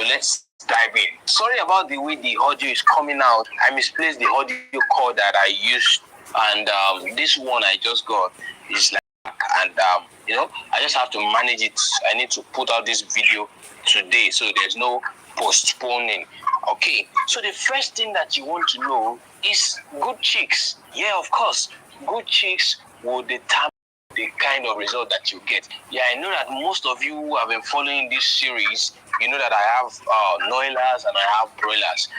let's dive in. Sorry about the way the audio is coming out. I misplaced the audio cord that I used, and this one I just got is like, and I just have to manage it. I need to put out this video today, so there's no postponing. Okay, so the first thing that you want to know is good chicks. Yeah, of course, good chicks will determine the kind of result that you get. Yeah, I know that most of you who have been following this series, you know that I have noilers and I have broilers.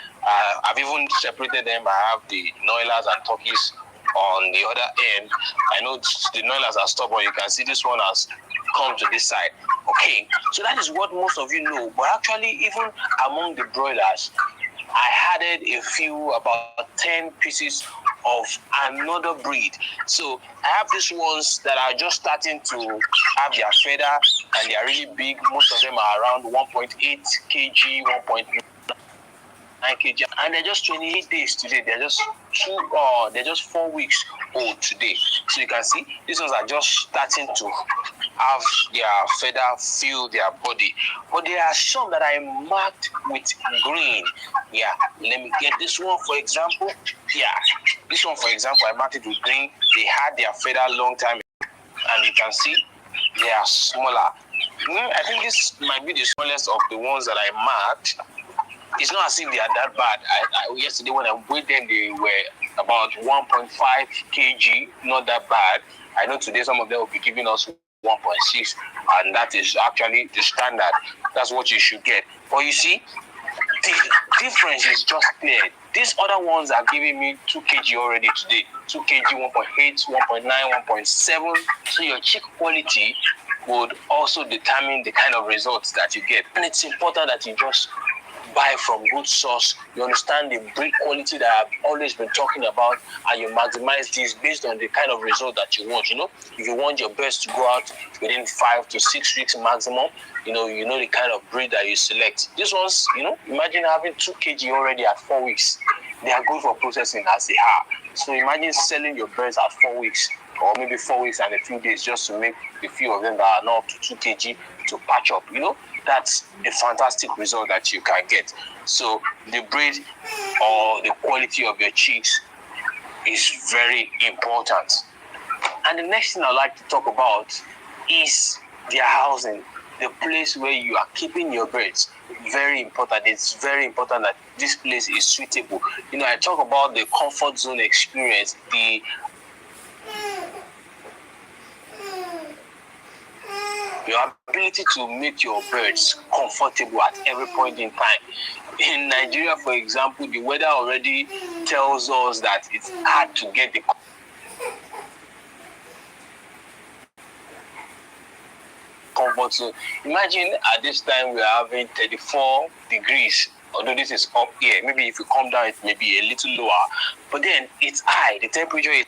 I've even separated them. I have the noilers and turkeys on the other end. I know the noilers are stubborn. You can see this one has come to this side. Okay, so that is what most of you know. But actually, even among the broilers, I added a few, about 10 pieces of another breed. So I have these ones that are just starting to have their feather, and they are really big. Most of them are around 1.8 kg, 1.9 kg, and they're just 28 days today. They're just 4 weeks old today. So you can see these ones are just starting to have their feather fill their body. But there are some that I marked with green. Yeah, let me get this one for example. Yeah, this one for example, I marked it with green. They had their feather long time ago, and you can see they are smaller. I think this might be the smallest of the ones that I marked. It's not as if they are that bad. Yesterday when I weighed them, they were about 1.5 kg, not that bad. I know today some of them will be giving us 1.6, and that is actually the standard. That's what you should get. But you see, the difference is just clear. These other ones are giving me 2 kg already today. 2 kg, 1.8, 1.9, 1.7. So your chick quality would also determine the kind of results that you get. And it's important that you just buy from good source. You understand the breed quality that I've always been talking about, and you maximize this based on the kind of result that you want. If you want your best to go out within 5 to 6 weeks maximum, you know the kind of breed that you select. These ones, imagine having 2 kg already at 4 weeks. They are good for processing as they are. So imagine selling your birds at 4 weeks, or maybe 4 weeks and a few days, just to make the few of them that are not up to 2 kg to patch up. That's a fantastic result that you can get. So the breed or the quality of your chicks is very important. And the next thing I'd like to talk about is their housing, the place where you are keeping your birds. Very important. It's very important that this place is suitable. I talk about the comfort zone experience, your ability to make your birds comfortable at every point in time. In Nigeria, for example, the weather already tells us that it's hard to get the comfort zone. Imagine at this time we are having 34 degrees. Although this is up here, maybe if you come down, it may be a little lower. But then it's high. The temperature is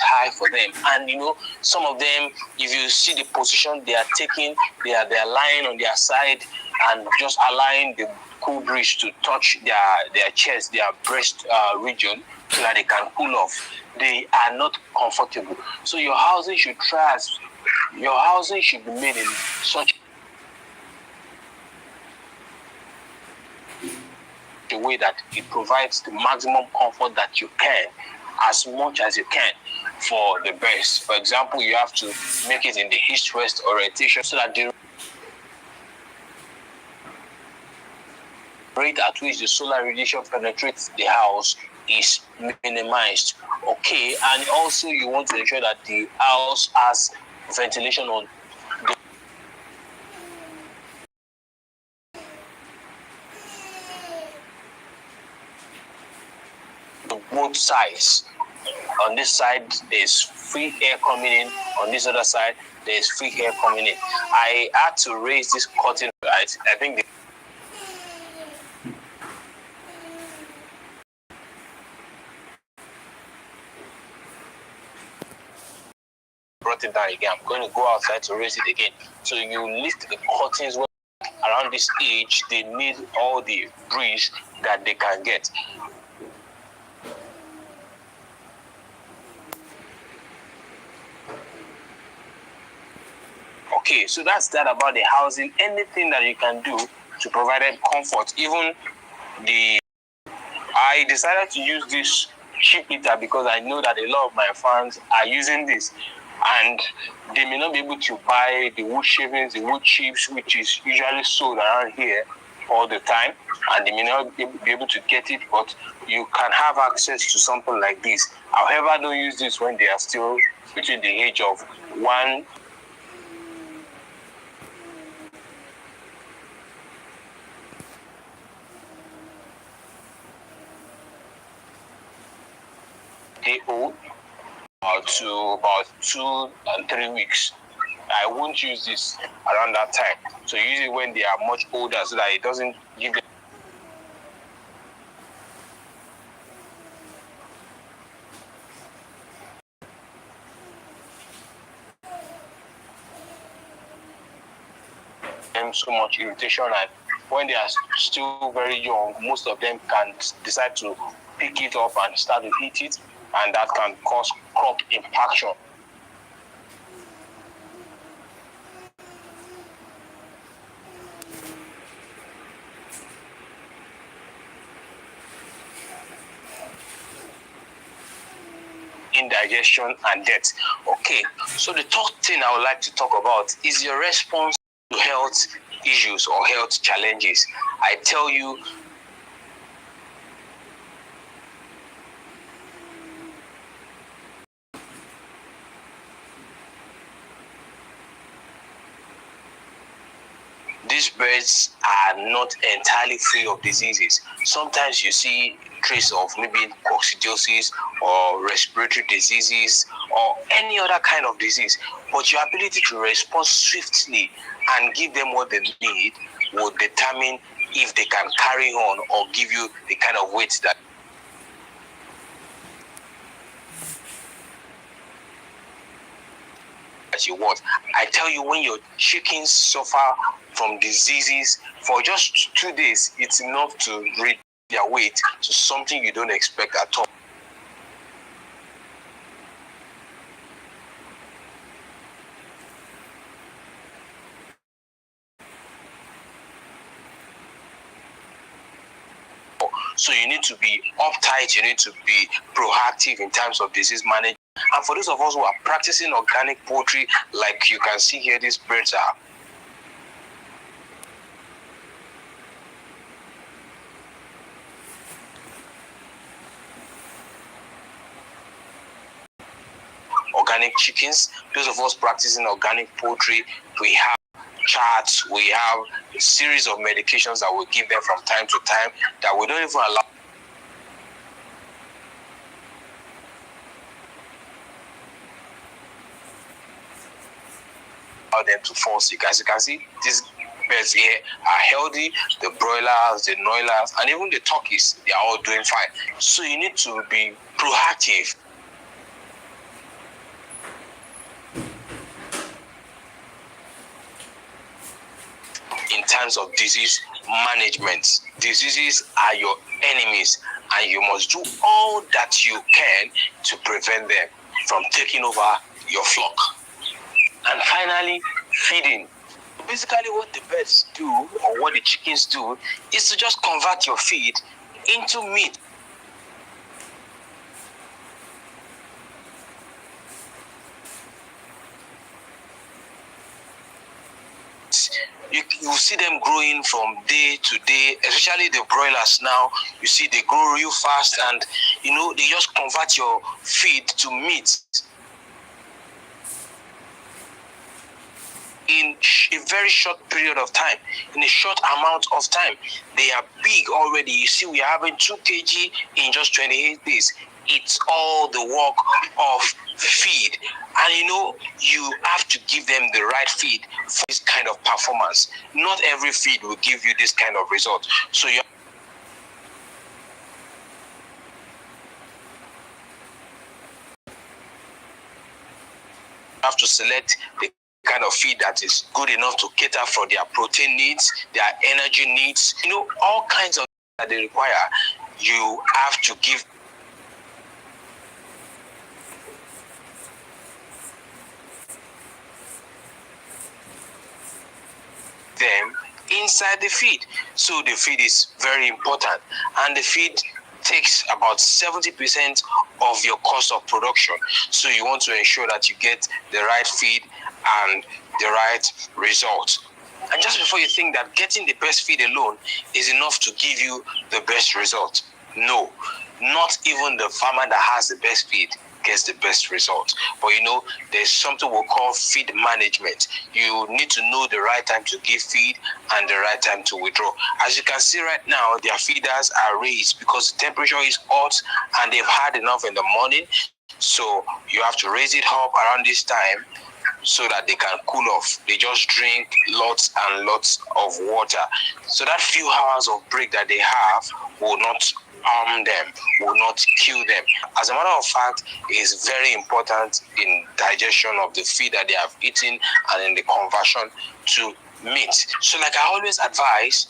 high for them, and some of them, if you see the position they are taking, they are lying on their side and just allowing the cool breeze to touch their chest, their breast region, so that they can cool off. They are not comfortable. So your housing should be made in such a way that it provides the maximum comfort that you can, as much as you can, for the birds. For example, you have to make it in the east-west orientation so that the rate at which the solar radiation penetrates the house is minimized. Okay, and also you want to ensure that the house has ventilation on both sides. On this side, there's free air coming in. On this other side, there's free air coming in. I had to raise this curtain. I think brought it down again. I'm going to go outside to raise it again. So you lift the curtains around this age. They need all the breeze that they can get. Okay, so that's that about the housing. Anything that you can do to provide them comfort. Even I decided to use this sheep litter because I know that a lot of my fans are using this, and they may not be able to buy the wood shavings, the wood chips, which is usually sold around here all the time, and they may not be able to get it, but you can have access to something like this. However, don't use this when they are still between the age of 1 day old to about 2 and 3 weeks. I won't use this around that time. So use it when they are much older so that it doesn't give them so much irritation. And when they are still very young, most of them can decide to pick it up and start to eat it, and that can cause crop impaction. Indigestion and death. Okay, so the third thing I would like to talk about is your response to health issues or health challenges. I tell you, these birds are not entirely free of diseases. Sometimes you see trace of maybe coccidiosis or respiratory diseases or any other kind of disease, but your ability to respond swiftly and give them what they need will determine if they can carry on or give you the kind of weight that you want. I tell you, when your chickens suffer from diseases for just 2 days, it's enough to reduce their weight to something you don't expect at all. So you need to be uptight, you need to be proactive in terms of disease management. And for those of us who are practicing organic poultry, like you can see here, these birds are organic chickens. Those of us practicing organic poultry, we have charts, we have a series of medications that we give them from time to time that we don't even allow them to fall sick. As you can see, these birds here are healthy, the broilers, the noilers, and even the turkeys, they are all doing fine. So you need to be proactive in terms of disease management. Diseases are your enemies, and you must do all that you can to prevent them from taking over your flock. And finally, feeding. Basically, what the birds do or what the chickens do is to just convert your feed into meat. You see them growing from day to day, especially the broilers now. You see they grow real fast, and they just convert your feed to meat in a very short period of time, in a short amount of time. They are big already. You see, we are having 2 kg in just 28 days. It's all the work of feed. And you have to give them the right feed for this kind of performance. Not every feed will give you this kind of result. So you have to select the kind of feed that is good enough to cater for their protein needs, their energy needs, all kinds of that they require. You have to give inside the feed. So the feed is very important, and the feed takes about 70% of your cost of production. So you want to ensure that you get the right feed and the right result. And just before you think that getting the best feed alone is enough to give you the best result, no, not even the farmer that has the best feed gets the best result. But there's something we call feed management. You need to know the right time to give feed and the right time to withdraw. As you can see right now, their feeders are raised because the temperature is hot and they've had enough in the morning. So you have to raise it up around this time so that they can cool off. They just drink lots and lots of water. So that few hours of break that they have will not harm them, will not kill them. As a matter of fact, it's very important in digestion of the feed that they have eaten and in the conversion to meat. So like I always advise,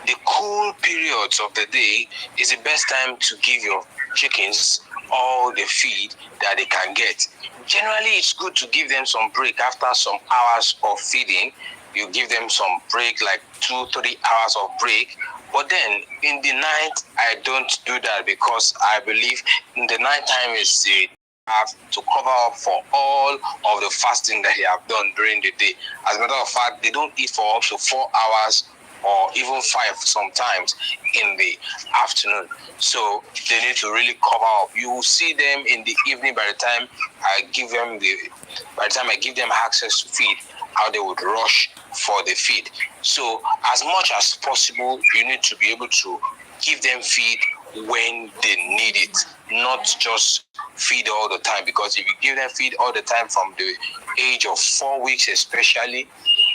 the cool periods of the day is the best time to give your chickens all the feed that they can get. Generally, it's good to give them some break after some hours of feeding. You give them some break, like 2-3 hours of break. But then in the night, I don't do that because I believe in the night time is the have to cover up for all of the fasting that they have done during the day. As a matter of fact, they don't eat for up to 4 hours or even 5 sometimes in the afternoon. So they need to really cover up. You will see them in the evening by the time I give them access to feed, how they would rush for the feed. So as much as possible, you need to be able to give them feed when they need it, not just feed all the time. Because if you give them feed all the time from the age of 4 weeks especially,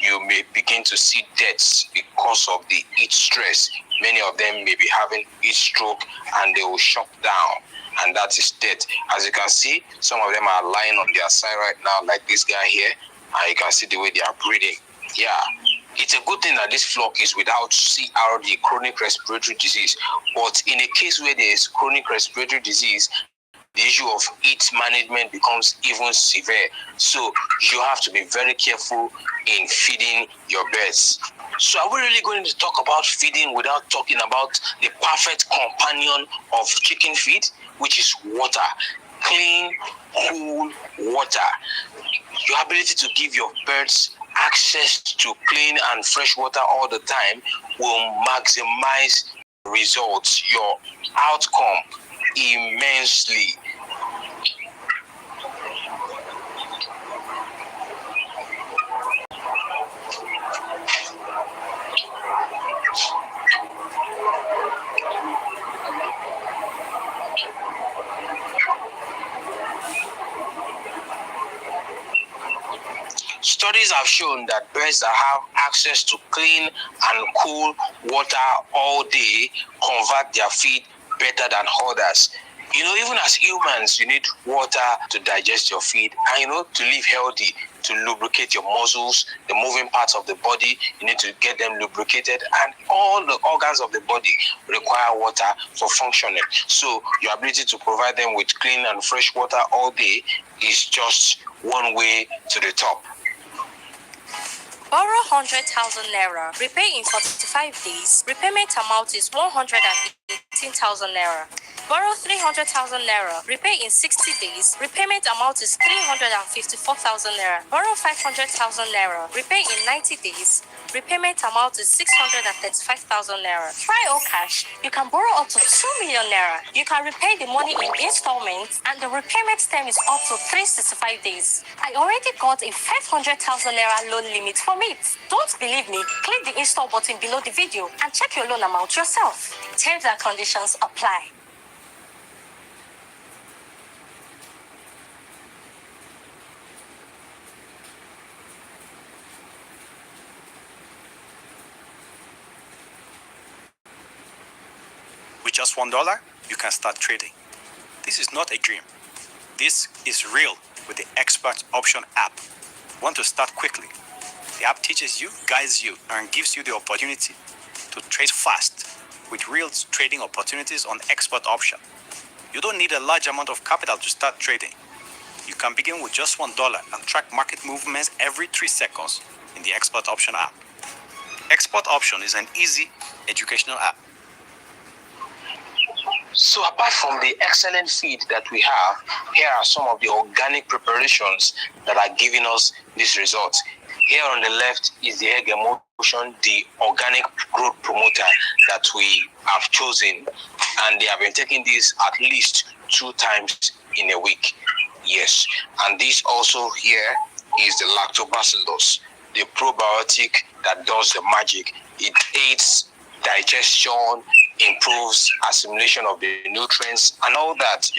you may begin to see deaths because of the heat stress. Many of them may be having heat stroke and they will shut down, and that is death. As you can see, some of them are lying on their side right now, like this guy here, and you can see the way they are breathing. Yeah, it's a good thing that this flock is without CRD, chronic respiratory disease. But in a case where there is chronic respiratory disease, the issue of heat management becomes even severe. So you have to be very careful in feeding your birds. So are we really going to talk about feeding without talking about the perfect companion of chicken feed, which is water? Clean, cool water. Your ability to give your birds access to clean and fresh water all the time will maximize results, your outcome immensely. Studies have shown that birds that have access to clean and cool water all day convert their feed better than others. Even as humans, you need water to digest your feed and, to live healthy, to lubricate your muscles, the moving parts of the body. You need to get them lubricated, and all the organs of the body require water for functioning. So your ability to provide them with clean and fresh water all day is just one way to the top. Borrow 100,000 naira, repay in 45 days. Repayment amount is 118,000 naira. Borrow 300,000 naira, repay in 60 days. Repayment amount is 354,000 naira. Borrow 500,000 naira, repay in 90 days. Repayment amount is 635,000 naira. Try all cash. You can borrow up to 2 million naira. You can repay the money in installments, and the repayment term is up to 365 days. I already got a 500,000 naira loan limit from it. Don't believe me? Click the install button below the video and check your loan amount yourself. Terms and conditions apply. With just $1, you can start trading. This is not a dream. This is real with the Expert Option app. Want to start quickly? The app teaches you, guides you, and gives you the opportunity to trade fast with real trading opportunities on Expert Option. You don't need a large amount of capital to start trading. You can begin with just $1 and track market movements every 3 seconds in the Expert Option app. Export Option is an easy educational app. So apart from the excellent feed that we have, here are some of the organic preparations that are giving us this result. Here on the left is the egg emulsion, the organic growth promoter that we have chosen, and they have been taking this at least 2 times in a week. Yes, and this also here is the lactobacillus, the probiotic that does the magic. It aids digestion, improves assimilation of the nutrients and all that.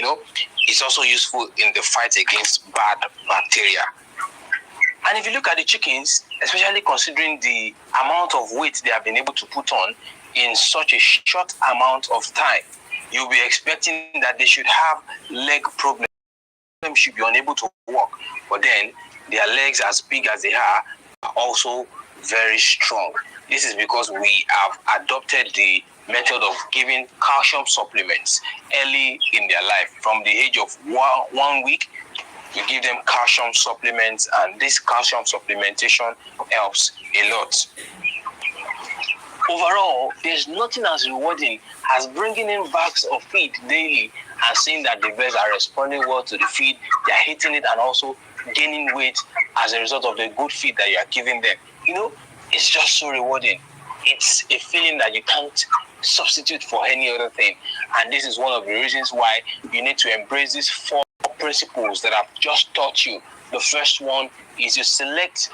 It's also useful in the fight against bad bacteria. And if you look at the chickens, especially considering the amount of weight they have been able to put on in such a short amount of time, you'll be expecting that they should have leg problems. Them should be unable to walk, but then their legs, as big as they are also very strong. This is because we have adopted the method of giving calcium supplements early in their life. From the age of 1 week, we give them calcium supplements, and this calcium supplementation helps a lot. Overall, there's nothing as rewarding as bringing in bags of feed daily and seeing that the birds are responding well to the feed, they're eating it, and also gaining weight as a result of the good feed that you are giving them. It's just so rewarding. It's a feeling that you can't substitute for any other thing. And this is one of the reasons why you need to embrace these 4 principles that I've just taught you. The first one is you select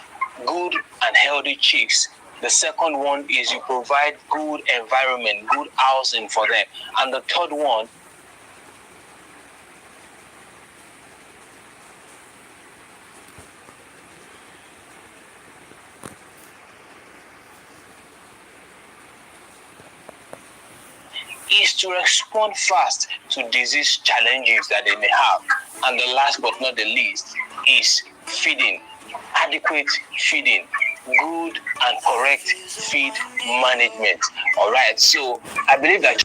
good and healthy chicks. The second one is you provide good environment, good housing for them. And the third one is to respond fast to disease challenges that they may have. And the last but not the least is feeding, adequate feeding, good and correct feed management. All right, so I believe that